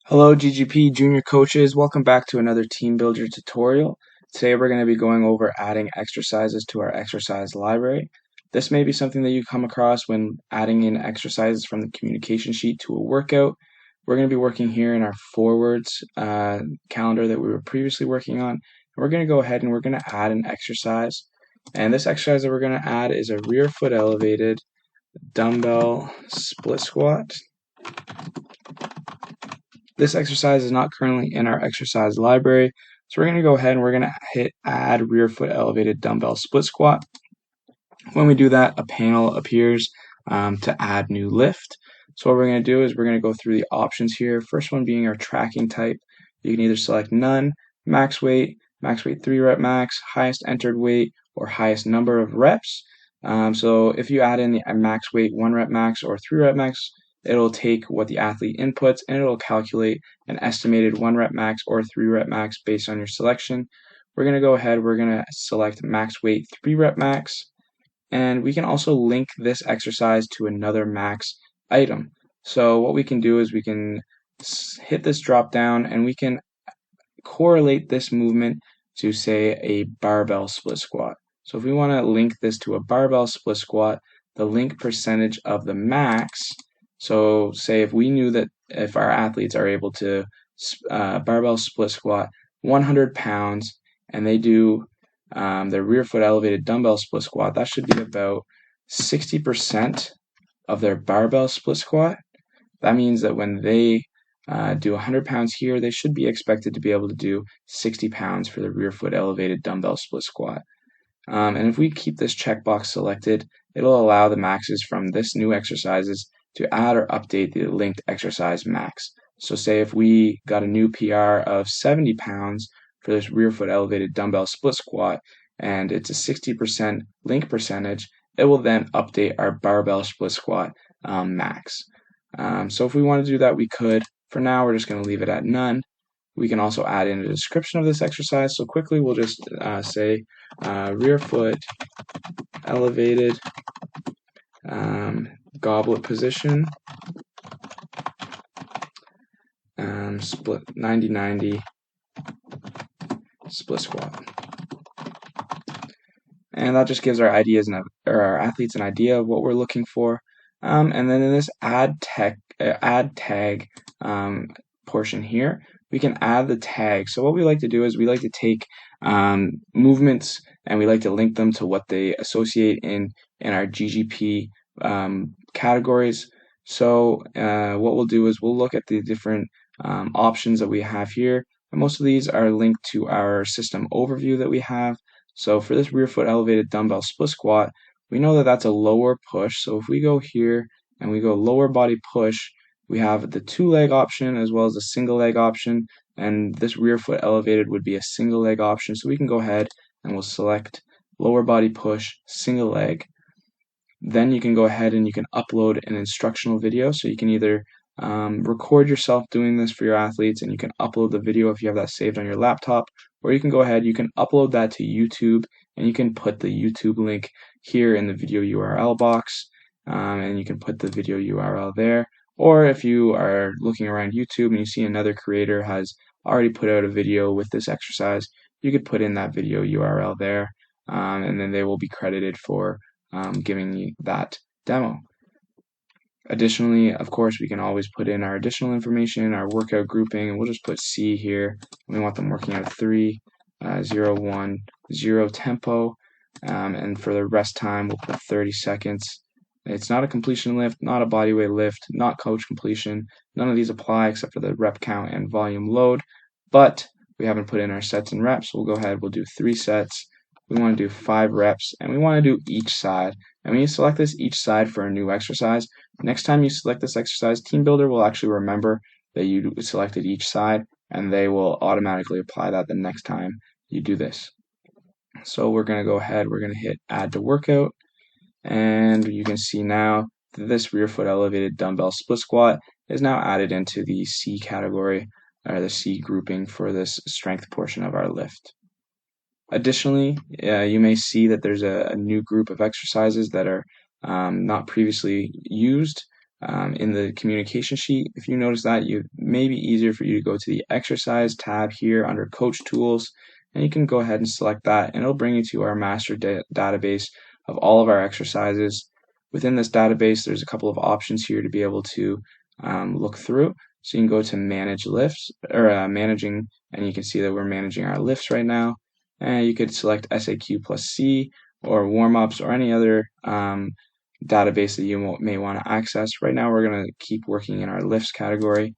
Hello GGP junior coaches, welcome back to another Team Buildr tutorial. Today we're going to be going over adding exercises to our exercise library. This may be something that you come across when adding in exercises from the communication sheet to a workout. We're going to be working here in our forwards calendar that we were previously working on. We're going to go ahead and we're going to add an exercise. And this exercise that we're going to add is a rear foot elevated dumbbell split squat. This exercise is not currently in our exercise library, so we're going to go ahead and we're going to hit add rear foot elevated dumbbell split squat. When we do that, a panel appears to add new lift. So what we're going to do is we're going to go through the options here. First one being our tracking type. You can either select none, max weight 3 rep max, highest entered weight, or highest number of reps. So if you add in the max weight 1 rep max or 3 rep max, it'll take what the athlete inputs and it'll calculate an estimated 1 rep max or 3 rep max based on your selection. We're going to go ahead, we're going to select max weight 3 rep max, and we can also link this exercise to another max item. So what we can do is we can hit this drop down and we can correlate this movement to, say, a barbell split squat. So if we want to link this to a barbell split squat, the link percentage of the max, so say if we knew that if our athletes are able to barbell split squat 100 pounds and they do their rear foot elevated dumbbell split squat, that should be about 60% of their barbell split squat. That means that when they do 100 pounds here, they should be expected to be able to do 60 pounds for the rear foot elevated dumbbell split squat. And if we keep this checkbox selected, it'll allow the maxes from this new exercises to add or update the linked exercise max. So say if we got a new PR of 70 pounds for this rear foot elevated dumbbell split squat, and it's a 60% link percentage, it will then update our barbell split squat max. So if we want to do that, we could. For now, we're just going to leave it at none. We can also add in a description of this exercise. So quickly, we'll just say rear foot elevated goblet position, split 90-90 split squat. And that just gives our our athletes an idea of what we're looking for. And then in this add tag portion here, we can add the tag. So what we like to do is we like to take movements and we like to link them to what they associate in our GGP categories. So what we'll do is we'll look at the different options that we have here. And most of these are linked to our system overview that we have. So for this rear foot elevated dumbbell split squat, we know that that's a lower push. So if we go here and we go lower body push, we have the 2-leg option as well as the single leg option, and this rear foot elevated would be a single leg option. So we can go ahead and we'll select lower body push, single leg. Then you can go ahead and you can upload an instructional video. So you can either record yourself doing this for your athletes and you can upload the video if you have that saved on your laptop, or you can go ahead, you can upload that to YouTube and you can put the YouTube link here in the video URL box, and you can put the video URL there. Or if you are looking around YouTube and you see another creator has already put out a video with this exercise, you could put in that video URL there, and then they will be credited for giving you that demo. Additionally, of course, we can always put in our additional information, our workout grouping, and we'll just put C here. We want them working out 3, 0, 1, 0 tempo, and for the rest time, we'll put 30 seconds. It's not a completion lift, not a bodyweight lift, not coach completion. None of these apply except for the rep count and volume load, but we haven't put in our sets and reps. We'll go ahead, we'll do 3 sets. We want to do 5 reps, and we want to do each side. And when you select this each side for a new exercise, next time you select this exercise, Team Buildr will actually remember that you selected each side, and they will automatically apply that the next time you do this. So we're going to go ahead, we're going to hit add to workout, and you can see now that this rear foot elevated dumbbell split squat is now added into the C category, or the C grouping for this strength portion of our lift. Additionally, you may see that there's a new group of exercises that are not previously used. in the communication sheet, if you notice that, it may be easier for you to go to the exercise tab here under coach tools, and you can go ahead and select that, and it'll bring you to our master database of all of our exercises. Within this database, there's a couple of options here to be able to look through. So you can go to manage lifts, or managing, and you can see that we're managing our lifts right now. And you could select SAQ plus C or warm-ups or any other database that you may want to access. Right now we're going to keep working in our lifts category.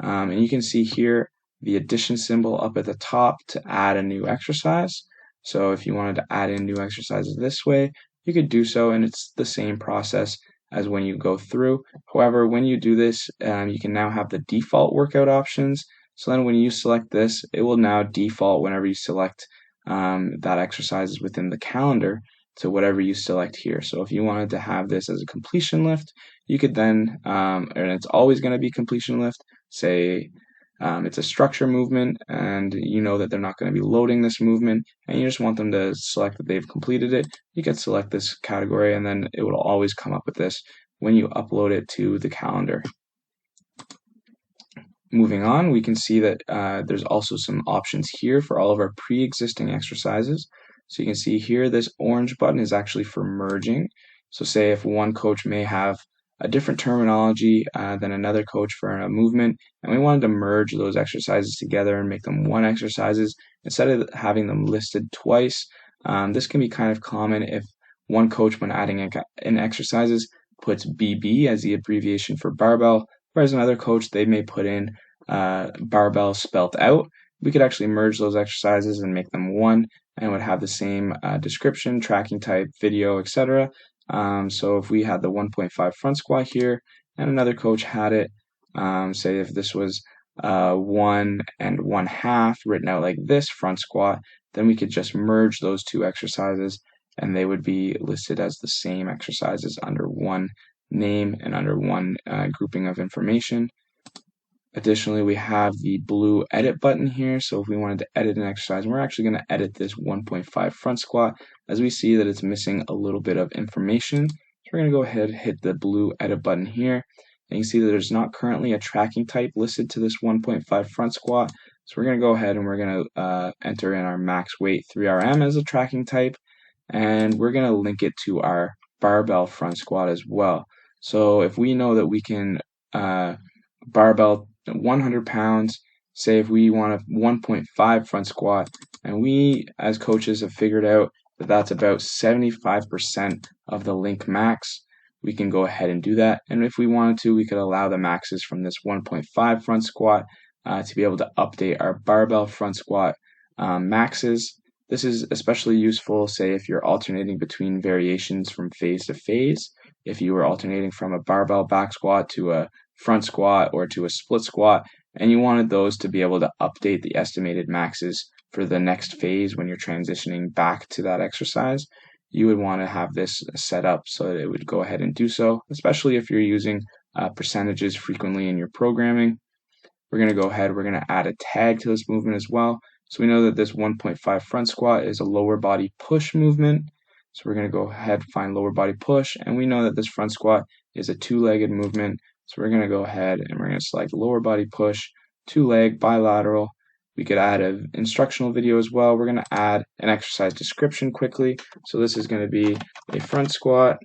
And you can see here the addition symbol up at the top to add a new exercise. So if you wanted to add in new exercises this way, you could do so, and it's the same process as when you go through. However, when you do this, you can now have the default workout options. So then when you select this, it will now default whenever you select that exercise is within the calendar to whatever you select here. So if you wanted to have this as a completion lift, you could then, and it's always going to be completion lift, say it's a structure movement and you know that they're not going to be loading this movement and you just want them to select that they've completed it, you can select this category and then it will always come up with this when you upload it to the calendar. Moving on, we can see that there's also some options here for all of our pre-existing exercises. So you can see here this orange button is actually for merging. So say if one coach may have a different terminology than another coach for a movement, and we wanted to merge those exercises together and make them one exercises instead of having them listed twice. This can be kind of common if one coach, when adding in exercises, puts BB as the abbreviation for barbell, whereas another coach, they may put in barbell spelt out. We could actually merge those exercises and make them one and would have the same description, tracking type, video, etc. So if we had the 1.5 front squat here and another coach had it, say if this was 1 and 1/2 written out like this front squat, then we could just merge those two exercises and they would be listed as the same exercises under one name and under one grouping of information. Additionally, we have the blue edit button here. So if we wanted to edit an exercise, we're actually going to edit this 1.5 front squat as we see that it's missing a little bit of information. So we're going to go ahead and hit the blue edit button here. And you can see that there's not currently a tracking type listed to this 1.5 front squat. So we're going to go ahead and we're going to enter in our max weight 3RM as a tracking type. And we're going to link it to our barbell front squat as well. So if we know that we can barbell 100 pounds, say if we want a 1.5 front squat, and we as coaches have figured out that that's about 75% of the link max, we can go ahead and do that. And if we wanted to, we could allow the maxes from this 1.5 front squat to be able to update our barbell front squat maxes. This is especially useful, say, if you're alternating between variations from phase to phase. If you were alternating from a barbell back squat to a front squat or to a split squat, and you wanted those to be able to update the estimated maxes for the next phase when you're transitioning back to that exercise, you would want to have this set up so that it would go ahead and do so, especially if you're using percentages frequently in your programming. We're going to go ahead, we're going to add a tag to this movement as well. So we know that this 1.5 front squat is a lower body push movement. So we're going to go ahead and find lower body push, and we know that this front squat is a two-legged movement. So we're going to go ahead and we're going to select lower body push, two-leg, bilateral. We could add an instructional video as well. We're going to add an exercise description quickly. So this is going to be a front squat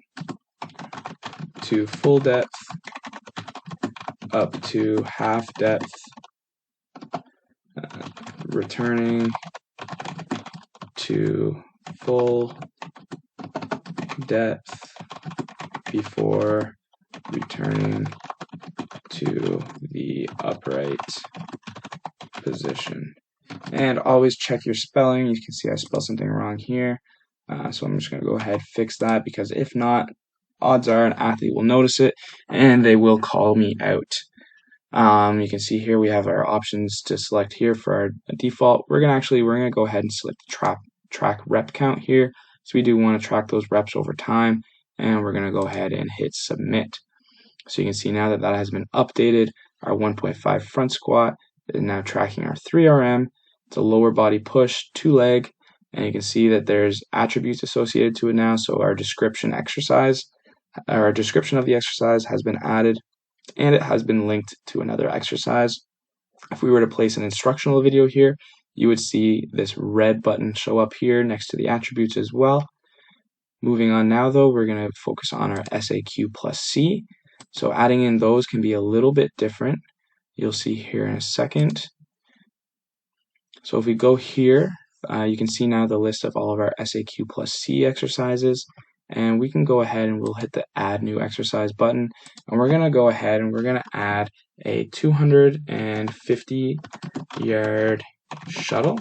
to full depth, up to half depth, returning to full depth before returning to the upright position. And always check your spelling. You can see I spelled something wrong here. So I'm just going to go ahead and fix that, because if not, odds are an athlete will notice it and they will call me out. You can see here we have our options to select here for our default. We're going to go ahead and select the track rep count here. So we do want to track those reps over time, and we're going to go ahead and hit submit. So you can see now that that has been updated. Our 1.5 front squat is now tracking our 3RM. It's a lower body push, two-leg, and you can see that there's attributes associated to it now. So our description exercise our description of the exercise has been added, and it has been linked to another exercise. If we were to place an instructional video here, you would see this red button show up here next to the attributes as well. Moving on now though, we're going to focus on our SAQ plus C. So adding in those can be a little bit different. You'll see here in a second. So if we go here, you can see now the list of all of our SAQ plus C exercises, and we can go ahead and we'll hit the add new exercise button, and we're going to go ahead and we're going to add a 250 yard shuttle.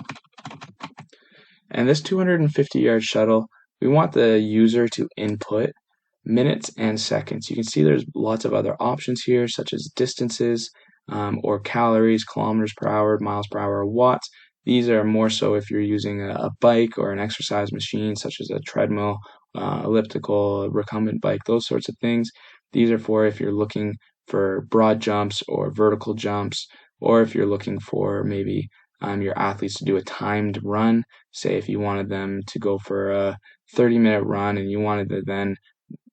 And this 250 yard shuttle, we want the user to input minutes and seconds. You can see there's lots of other options here, such as distances or calories, kilometers per hour, miles per hour, watts. These are more so if you're using a bike or an exercise machine, such as a treadmill, elliptical, recumbent bike, those sorts of things. These are for if you're looking for broad jumps or vertical jumps, or if you're looking for maybe your athletes to do a timed run. Say if you wanted them to go for a 30-minute run and you wanted to then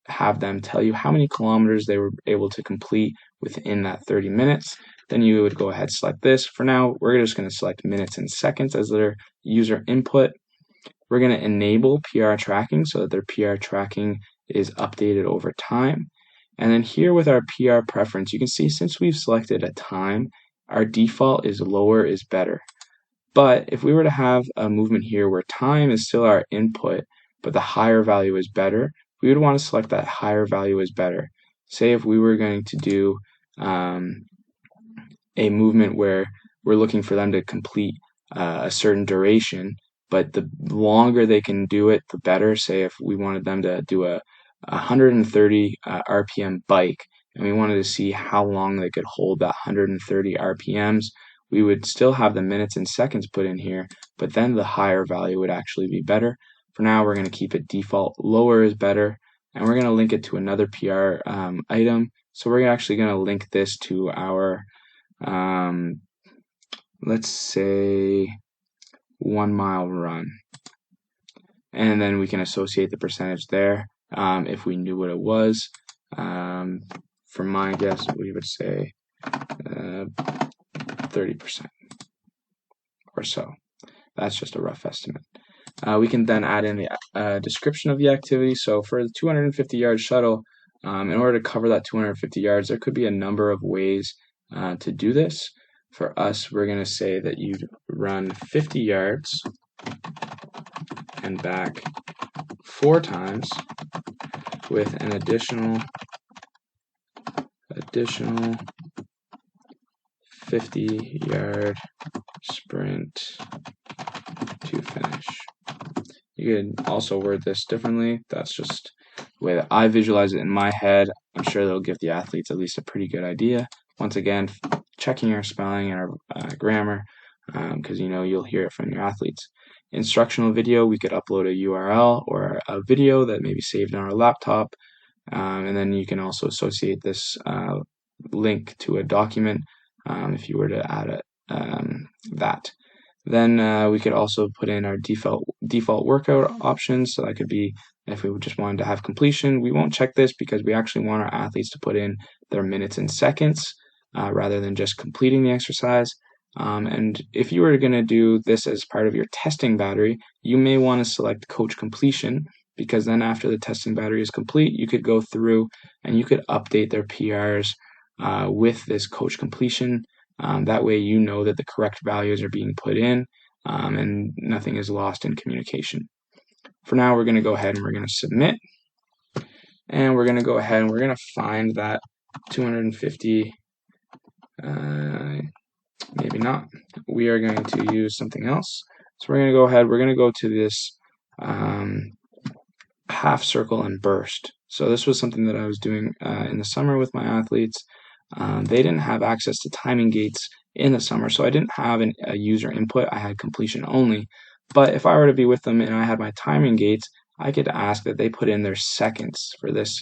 have them tell you how many kilometers they were able to complete within that 30 minutes, then you would go ahead and select this. For now, we're just going to select minutes and seconds as their user input. We're going to enable PR tracking so that their PR tracking is updated over time. And then here with our PR preference, you can see since we've selected a time, our default is lower is better. But if we were to have a movement here where time is still our input, but the higher value is better, we would want to select that higher value is better. Say if we were going to do a movement where we're looking for them to complete a certain duration, but the longer they can do it, the better. Say if we wanted them to do a 130 RPM bike, and we wanted to see how long they could hold that 130 RPMs, we would still have the minutes and seconds put in here, but then the higher value would actually be better. For now, we're going to keep it default lower is better, and we're going to link it to another PR item. So we're actually going to link this to our, let's say, 1 mile run. And then we can associate the percentage there if we knew what it was. For my guess, we would say 30% or so. That's just a rough estimate. We can then add in the description of the activity. So for the 250 yard shuttle, in order to cover that 250 yards, there could be a number of ways to do this. For us, we're going to say that you'd run 50 yards and back 4 times with an additional 50-yard sprint to finish. You could also word this differently. That's just the way that I visualize it in my head. I'm sure that'll give the athletes at least a pretty good idea. Once again, checking our spelling and our grammar, because you'll hear it from your athletes. Instructional video, we could upload a URL or a video that may be saved on our laptop, and then you can also associate this link to a document if you were to add that. Then we could also put in our default workout options. So that could be if we just wanted to have completion. We won't check this because we actually want our athletes to put in their minutes and seconds rather than just completing the exercise. And if you were going to do this as part of your testing battery, you may want to select coach completion, because then after the testing battery is complete, you could go through and you could update their PRs with this coach completion. That way you know that the correct values are being put in and nothing is lost in communication. For now, we're going to go ahead and we're going to submit. And we're going to go ahead and we're going to find that 250, maybe not. We are going to use something else. So we're going to go ahead, we're going to go to this half circle and burst. So this was something that I was doing in the summer with my athletes. They didn't have access to timing gates in the summer, so I didn't have a user input. I had completion only. But if I were to be with them and I had my timing gates, I could ask that they put in their seconds for this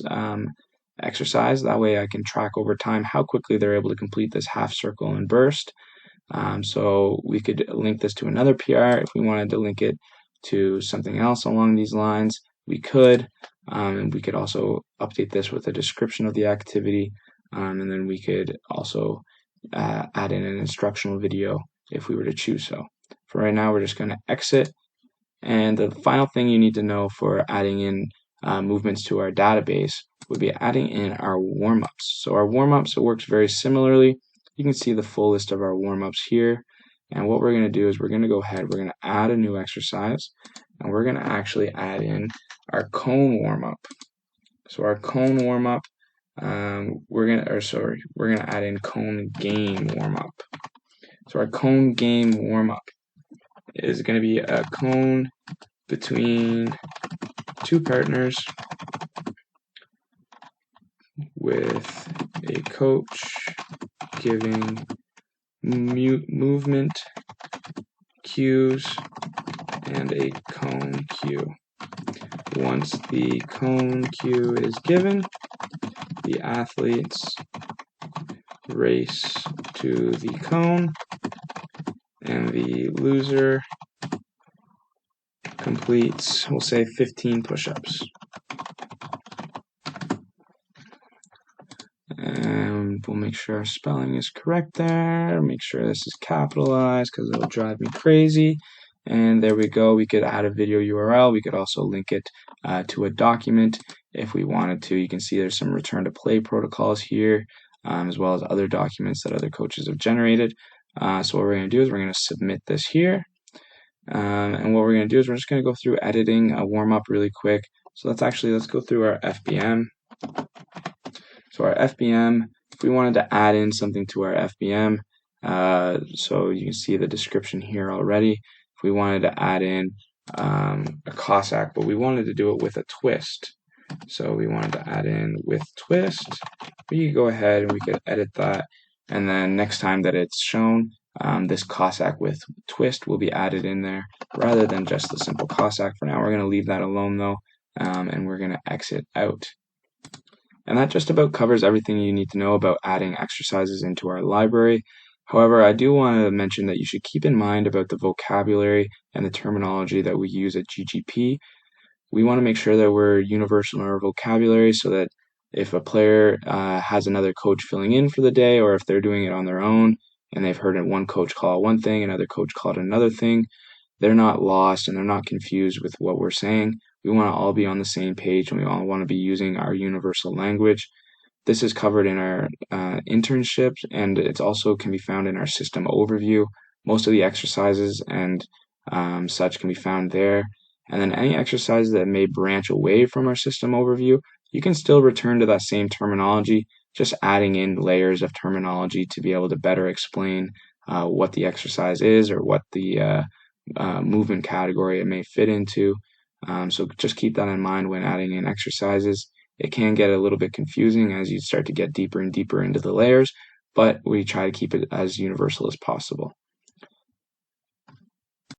exercise. That way I can track over time how quickly they're able to complete this half circle and burst. So we could link this to another PR. If we wanted to link it to something else along these lines, we could. And we could also update this with a description of the activity, and then we could also add in an instructional video if we were to choose so. For right now, we're just going to exit. And the final thing you need to know for adding in movements to our database would be adding in our warm-ups. So our warm-ups, it works very similarly. You can see the full list of our warm-ups here. And what we're going to do is we're going to go ahead, we're going to add a new exercise, and we're going to actually add in our cone warm-up. So our cone warm-up, we're going to add in cone game warm-up. So our cone game warm-up is going to be a cone between two partners with a coach giving movement cues and a cone cue. Once the cone cue is given, the athletes race to the cone, and the loser completes, we'll say, 15 push-ups. And we'll make sure our spelling is correct there. Make sure this is capitalized because it'll drive me crazy. And there we go. We could add a video URL. We could also link it to a document if we wanted to. You can see there's some return to play protocols here, as well as other documents that other coaches have generated. So what we're going to do is we're going to submit this here. And what we're going to do is we're just going to go through editing a warm-up really quick. So let's go through our FBM. So our FBM, if we wanted to add in something to our FBM, so you can see the description here already. If we wanted to add in a Cossack, but we wanted to do it with a twist. So we wanted to add in with twist. We could go ahead and we could edit that. And then next time that it's shown, this Cossack with twist will be added in there rather than just the simple Cossack. For now, we're going to leave that alone though, and we're going to exit out. And that just about covers everything you need to know about adding exercises into our library. However, I do want to mention that you should keep in mind about the vocabulary and the terminology that we use at GGP. We want to make sure that we're universal in our vocabulary so that if a player has another coach filling in for the day, or if they're doing it on their own and they've heard one coach call it one thing, another coach call it another thing, they're not lost and they're not confused with what we're saying. We want to all be on the same page and we all want to be using our universal language. This is covered in our internships, and it also can be found in our system overview. Most of the exercises and such can be found there. And then any exercises that may branch away from our system overview, you can still return to that same terminology, just adding in layers of terminology to be able to better explain what the exercise is or what the movement category it may fit into. So just keep that in mind when adding in exercises. It can get a little bit confusing as you start to get deeper and deeper into the layers, but we try to keep it as universal as possible.